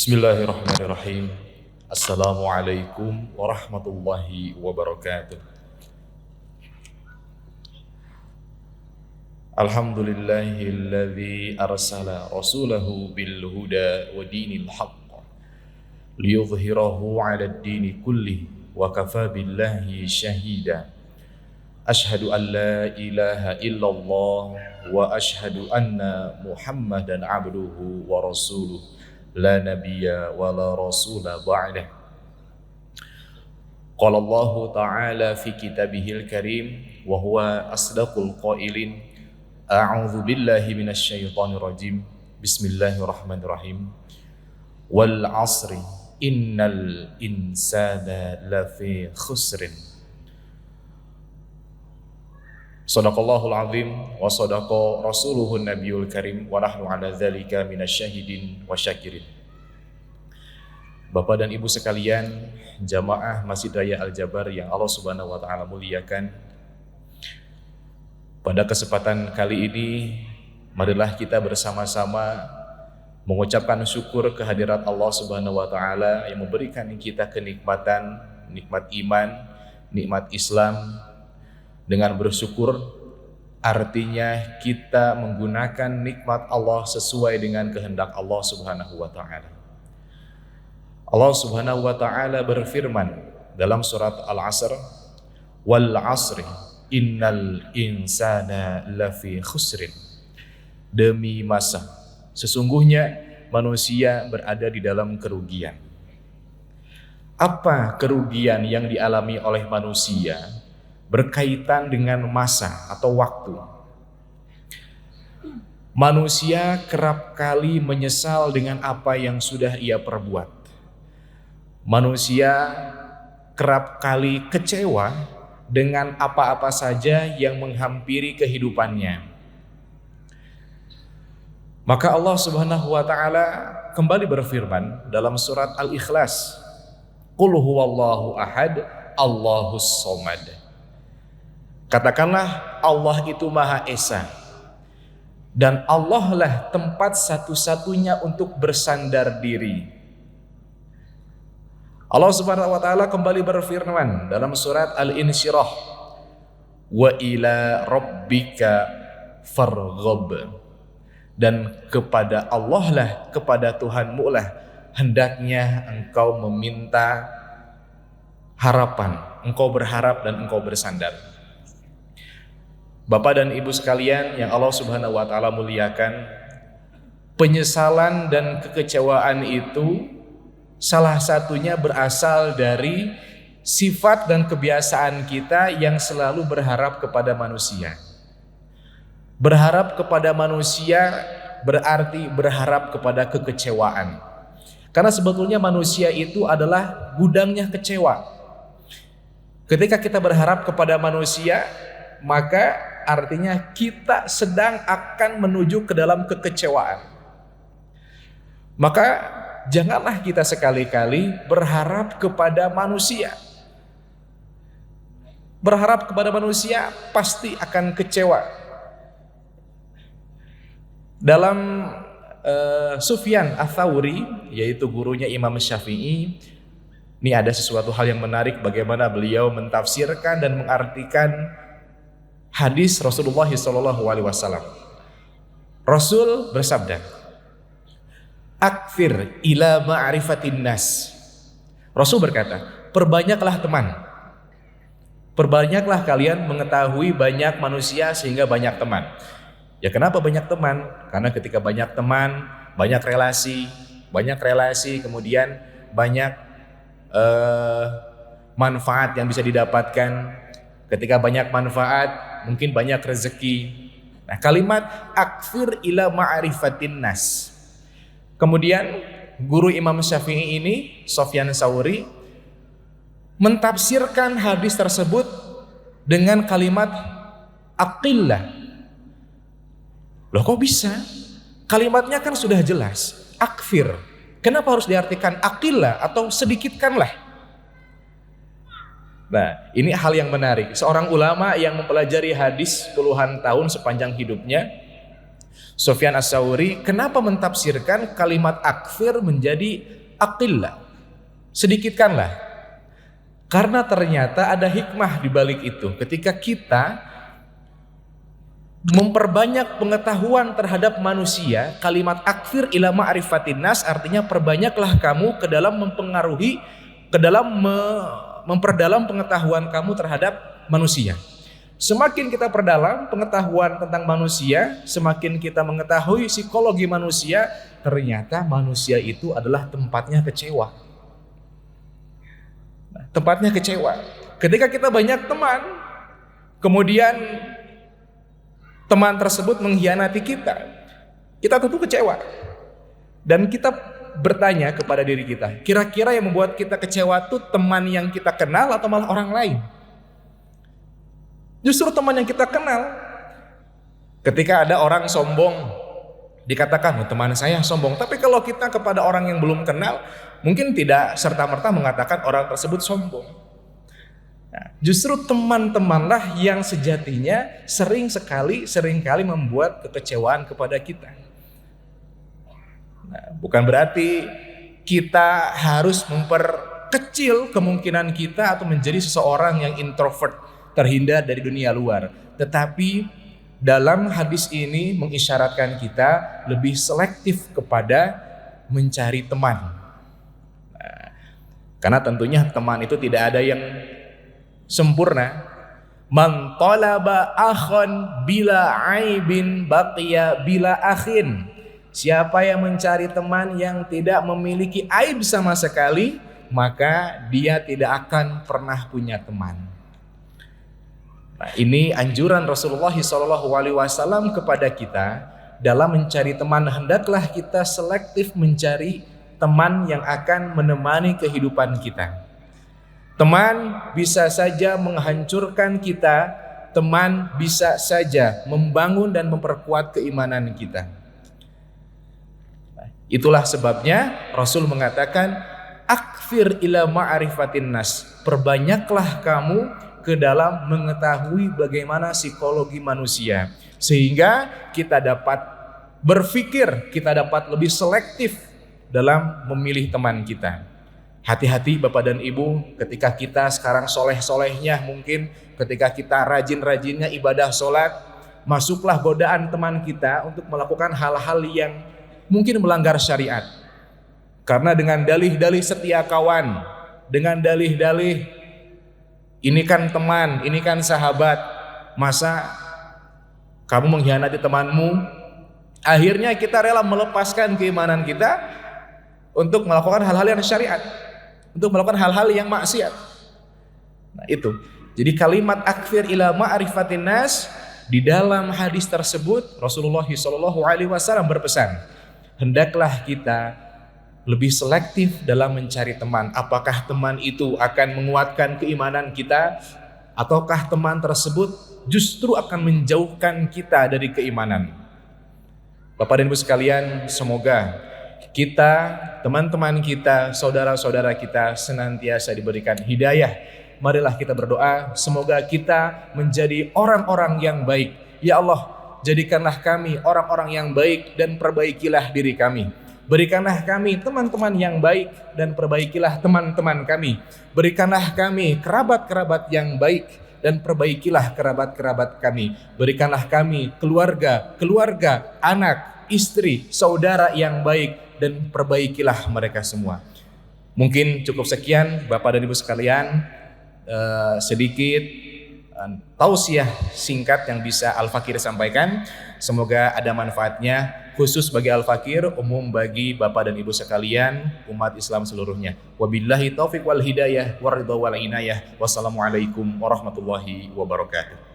Bismillahirrahmanirrahim. Assalamualaikum warahmatullahi wabarakatuh. Alhamdulillahilladzi arsala rasulahu bil huda wa dinil haqq liyudhhirahu 'alad dini kullih wa kafa billahi syahida. Ashhadu an la ilaha illallah wa ashhadu anna Muhammadan 'abduhu wa rasuluh. La nabiyya wa la rasula ba'dah. Qala Allah Ta'ala fi kitabihil karim wa huwa asdaqul qailin. A'udzu billahi minasy syaithanir rajim. Bismillahirrahmanirrahim. Wal 'asri innal insana lafi khusrin. Shadaqallahul azim wa shadaqa rasuluhun nabiyul karim wa nahnu ala dzalika minasyahidin wa syakirin. Bapak dan Ibu sekalian, jamaah Masjid Raya Al-Jabar yang Allah Subhanahu wa taala muliakan. Pada kesempatan kali ini, marilah kita bersama-sama mengucapkan syukur kehadirat Allah Subhanahu wa taala yang memberikan kita kenikmatan, nikmat iman, nikmat Islam. Dengan bersyukur artinya kita menggunakan nikmat Allah sesuai dengan kehendak Allah Subhanahu wa taala. Allah Subhanahu wa taala berfirman dalam surat Al-Asr, "Wal 'asri innal insana lafi khusrin." Demi masa, sesungguhnya manusia berada di dalam kerugian. Apa kerugian yang dialami oleh manusia? Berkaitan dengan masa atau waktu. Manusia kerap kali menyesal dengan apa yang sudah ia perbuat. Manusia kerap kali kecewa dengan apa-apa saja yang menghampiri kehidupannya. Maka Allah Subhanahu wa taala kembali berfirman dalam surat Al-Ikhlas, "Qul huwallahu ahad, Allahus somad." Katakanlah Allah itu Maha Esa, dan Allah lah tempat satu-satunya untuk bersandar diri. Allah Subhanahu wa taala kembali berfirman dalam surat Al-Insyirah, "Wa ila rabbika farghab." Dan kepada Allah lah, kepada Tuhanmu lah hendaknya engkau meminta harapan, engkau berharap dan engkau bersandar. Bapak dan Ibu sekalian yang Allah Subhanahu wa taala muliakan, penyesalan dan kekecewaan itu salah satunya berasal dari sifat dan kebiasaan kita yang selalu berharap kepada manusia. Berharap kepada manusia berarti berharap kepada kekecewaan. Karena sebetulnya manusia itu adalah gudangnya kecewa. Ketika kita berharap kepada manusia, maka artinya kita sedang akan menuju ke dalam kekecewaan. Maka janganlah kita sekali-kali berharap kepada manusia. Berharap kepada manusia pasti akan kecewa. Dalam Sufyan Ats-Tsauri, yaitu gurunya Imam Syafi'i, ini ada sesuatu hal yang menarik bagaimana beliau mentafsirkan dan mengartikan hadis Rasulullah SAW. Rasul bersabda, "Akthir ila ma'rifatin nas." Rasul berkata, perbanyaklah teman. Perbanyaklah kalian mengetahui banyak manusia sehingga banyak teman. Ya kenapa banyak teman? Karena ketika banyak teman, banyak relasi, kemudian banyak manfaat yang bisa didapatkan. Ketika banyak manfaat, mungkin banyak rezeki. Nah, kalimat akthir ila ma'rifatin nas. Kemudian guru Imam Syafi'i ini, Sufyan Ats-Tsauri, mentafsirkan hadis tersebut dengan kalimat aqillah. Loh kok bisa? Kalimatnya kan sudah jelas, akfir. Kenapa harus diartikan aqillah atau sedikitkanlah? Nah, ini hal yang menarik. Seorang ulama yang mempelajari hadis puluhan tahun sepanjang hidupnya, Sufyan Ats-Tsauri kenapa mentafsirkan kalimat akthir menjadi aqillah? Sedikitkanlah. Karena ternyata ada hikmah di balik itu. Ketika kita memperbanyak pengetahuan terhadap manusia, kalimat akthir ila ma'rifatin nas artinya perbanyaklah kamu ke dalam mempengaruhi, ke dalam memperdalam pengetahuan kamu terhadap manusia. Semakin kita perdalam pengetahuan tentang manusia, semakin kita mengetahui psikologi manusia, ternyata manusia itu adalah tempatnya kecewa. Tempatnya kecewa. Ketika kita banyak teman, kemudian teman tersebut mengkhianati kita, kita tentu kecewa. Dan kita bertanya kepada diri kita, kira-kira yang membuat kita kecewa itu teman yang kita kenal atau malah orang lain? Justru teman yang kita kenal. Ketika ada orang sombong, dikatakan teman saya sombong. Tapi kalau kita kepada orang yang belum kenal, mungkin tidak serta-merta mengatakan orang tersebut sombong. Nah, justru teman-temanlah yang sejatinya seringkali membuat kekecewaan kepada kita. Nah, bukan berarti kita harus memperkecil kemungkinan kita atau menjadi seseorang yang introvert, terhindar dari dunia luar. Tetapi dalam hadis ini mengisyaratkan kita lebih selektif kepada mencari teman. Nah, karena tentunya teman itu tidak ada yang sempurna. Man talaba akhan bila aibin baqiya bila akhin. Siapa yang mencari teman yang tidak memiliki aib sama sekali, maka dia tidak akan pernah punya teman. Nah, ini anjuran Rasulullah SAW kepada kita dalam mencari teman. Hendaklah kita selektif mencari teman yang akan menemani kehidupan kita. Teman bisa saja menghancurkan kita, teman bisa saja membangun dan memperkuat keimanan kita. Nah, itulah sebabnya Rasul mengatakan, akfir ila ma'rifatin nas, perbanyaklah kamu ke dalam mengetahui bagaimana psikologi manusia, sehingga kita dapat berpikir, kita dapat lebih selektif dalam memilih teman kita. Hati-hati Bapak dan Ibu, ketika kita sekarang soleh-solehnya, mungkin ketika kita rajin-rajinnya ibadah sholat, masuklah godaan teman kita untuk melakukan hal-hal yang mungkin melanggar syariat. Karena dengan dalih-dalih setia kawan, dengan dalih-dalih ini kan teman, ini kan sahabat, masa kamu mengkhianati temanmu? Akhirnya kita rela melepaskan keimanan kita untuk melakukan hal-hal yang syariat, untuk melakukan hal-hal yang maksiat. Nah itu. Jadi kalimat akfir ila ma'rifatin nas, di dalam hadis tersebut Rasulullah SAW berpesan, hendaklah kita lebih selektif dalam mencari teman. Apakah teman itu akan menguatkan keimanan kita, ataukah teman tersebut justru akan menjauhkan kita dari keimanan? Bapak dan Ibu sekalian, semoga kita, teman-teman kita, saudara-saudara kita senantiasa diberikan hidayah. Marilah kita berdoa, semoga kita menjadi orang-orang yang baik. Ya Allah, jadikanlah kami orang-orang yang baik dan perbaikilah diri kami. Berikanlah kami teman-teman yang baik dan perbaikilah teman-teman kami. Berikanlah kami kerabat-kerabat yang baik dan perbaikilah kerabat-kerabat kami. Berikanlah kami keluarga, anak, istri, saudara yang baik dan perbaikilah mereka semua. Mungkin cukup sekian Bapak dan Ibu sekalian, sedikit tausiah singkat yang bisa Al-Fakir sampaikan. Semoga ada manfaatnya, khusus bagi Al-Fakir, umum bagi Bapak dan Ibu sekalian, umat Islam seluruhnya. Wabillahi taufiq wal hidayah, waridha wal inayah. Wassalamualaikum warahmatullahi wabarakatuh.